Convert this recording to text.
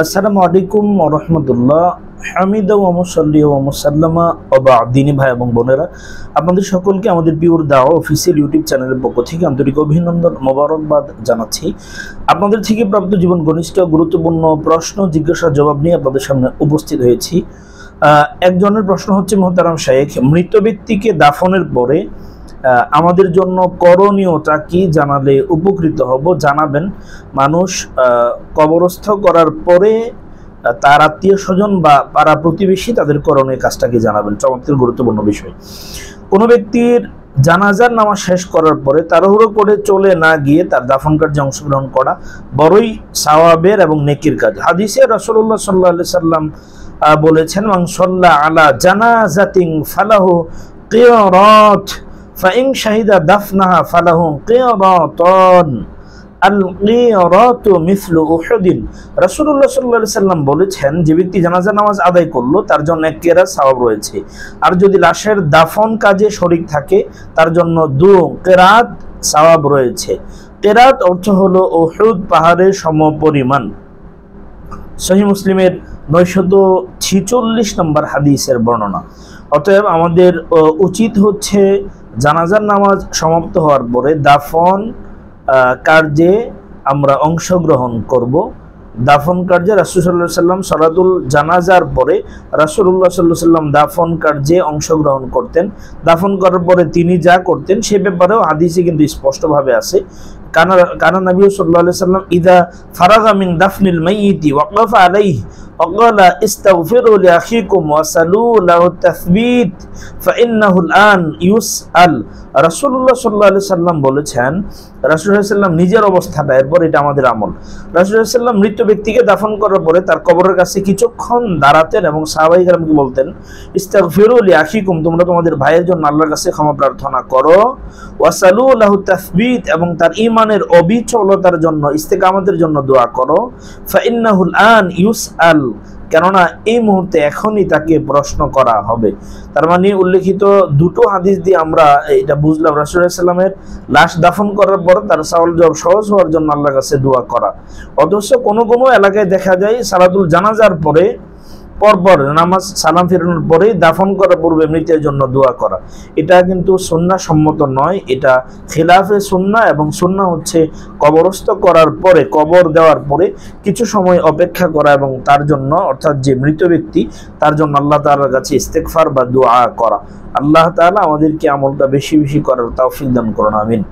আসসালামু আলাইকুম ওয়া রাহমাতুল্লাহ। হামিদা ওয়া মুসাল্লি ওয়া মুসাল্লামা ওয়া বা'দ। দিনী ভাই এবং বোনেরা, আপনাদের সকলকে আমাদের পিওর দাওয়া অফিসিয়াল ইউটিউব চ্যানেলের পক্ষ থেকে আন্তরিক অভিনন্দন, মোবারকবাদ জানাচ্ছি। আপনাদের থেকে প্রাপ্ত জীবন ঘনিষ্ঠ গুরুত্বপূর্ণ প্রশ্ন জিজ্ঞাসার জবাব নিয়ে আপনাদের সামনে উপস্থিত হয়েছি। একজনের প্রশ্ন হচ্ছে, মোহতারাম শাইখ, মৃত ব্যক্তিকে দাফনের পরে আমাদের জন্য করণীয়টা কি জানালে উপকৃত হব, জানাবেন। মানুষ কবরস্থ করার পরে তার আত্মীয় স্বজন বা পাড়া প্রতিবেশী তাদের করণীয় কাজটা কি জানাবেন। চমৎকার গুরুত্বপূর্ণ বিষয়। কোনো ব্যক্তির জানাজার নামাজ শেষ করার পরে তাড়াহুড়ো করে চলে না গিয়ে তার দাফন কার্যে অংশগ্রহণ করা বড়ই সওয়াবের এবং নেকির কাজ। হাদিসে রাসূলুল্লাহ সাল্লাল্লাহু আলাইহি সাল্লাম বলেছেন, মান সাল্লা আলা জানাজাতিন ফালাহু কিরাত ফাইন শাহিদা দাফনাহা ফালাহু কিরাতান আল কিরাতু মিসলু উহুদিন। রাসূলুল্লাহ সাল্লাল্লাহু আলাইহি সাল্লাম বলেছেন, যে ব্যক্তি জানাজার নামাজ আদায় করলো তার জন্য এক কিরাত সওয়াব রয়েছে, আর যদি লাশের দাফন কাজে শরীক থাকে তার জন্য 2 কিরাত সওয়াব রয়েছে। কিরাত অর্থ হলো উহুদ পাহাড়ের সমপরিমাণ। সহিহ মুসলিমের 946 নম্বর হাদিসের বর্ণনা। অতএব আমাদের উচিত হচ্ছে জানাজার নামাজ সমাপ্ত হওয়ার পরে দাফন কার্যে আমরা অংশগ্রহণ করব। দাফন কার্যে রাসূল সাল্লাল্লাহু আলাইহি সাল্লাম সালাতুল জানাজার পরে রাসূলুল্লাহ সাল্লাল্লাহু আলাইহি সাল্লাম দাফন কার্যে অংশগ্রহণ করতেন। দাফন করার পরে তিনি যা করতেন সে ব্যাপারেও হাদিসে কিন্তু স্পষ্টভাবে আছে। কানা নবী সাল্লাল্লাহু আলাইহি সাল্লাম ইদা ফারাগা মিন দাফনিল মাইয়িতি ওয়াকাফা আলাইহি ওয়াকালা ইস্তাগফিরু লিআখিকুম ওয়াসালু লাহু তাসবিত ফাইন্নাহু আন ইউসআল। রাসূলুল্লাহ সাল্লাল্লাহু আলাইহি সাল্লাম বলেছেন, রাসূলুল্লাহ সাল্লাল্লাহু আলাইহি সাল্লাম নিজের অবস্থাটা, এরপর এটা আমাদের আমল। রাসূলুল্লাহ সাল্লাল্লাহু আলাইহি সাল্লাম মৃত ব্যক্তিকে দাফন করার পরে তার কবরের কাছে কিছুক্ষণ দাঁড়াতেন এবং সাহাবায়ে কেরামকে বলতেন, ইস্তাগফিরু লিআখিকুম, তোমরা তোমাদের ভাইয়ের জন্য আল্লাহর কাছে ক্ষমা প্রার্থনা করো। ওয়াসালু লাহু তাসবিত, এবং তার ঈমানের অবিচলতার জন্য, ইস্তেকামতের জন্য দোয়া করো। ফাইন্নাহুল আন ইউসআল, কেননা এই মুহূর্তে এখনই তাকে প্রশ্ন করা হবে। তার মানে উল্লেখিত দুটো হাদিস দিয়ে আমরা এটা বুঝলাম, রাসূলুল্লাহ সাল্লাল্লাহু আলাইহি সাল্লামের লাশ দাফন করার পর তার সওয়াল জবাব সহজ হওয়ার জন্য আল্লাহর কাছে দোয়া করা। অথচ কোনো কোনো এলাকায় দেখা যায় সালাতুল জানাজার পরে পরপর নামাজ সালাম ফেরানোর পরেই দাফন করার পূর্বে মৃতের জন্য দোয়া করা। এটা কিন্তু সুন্নাহ সম্মত নয়, এটা খিলাফে সুন্নাহ। এবং সুন্নাহ হচ্ছে কবরস্থ করার পরে, কবর দেওয়ার পরে কিছু সময় অপেক্ষা করা এবং তার জন্য, অর্থাৎ যে মৃত ব্যক্তি তার জন্য আল্লাহ তাআলার কাছে ইস্তেগফার বা দোয়া করা। আল্লাহ তাআলা আমাদেরকে আমলটা বেশি বেশি করার তৌফিক দান করুন, আমিন।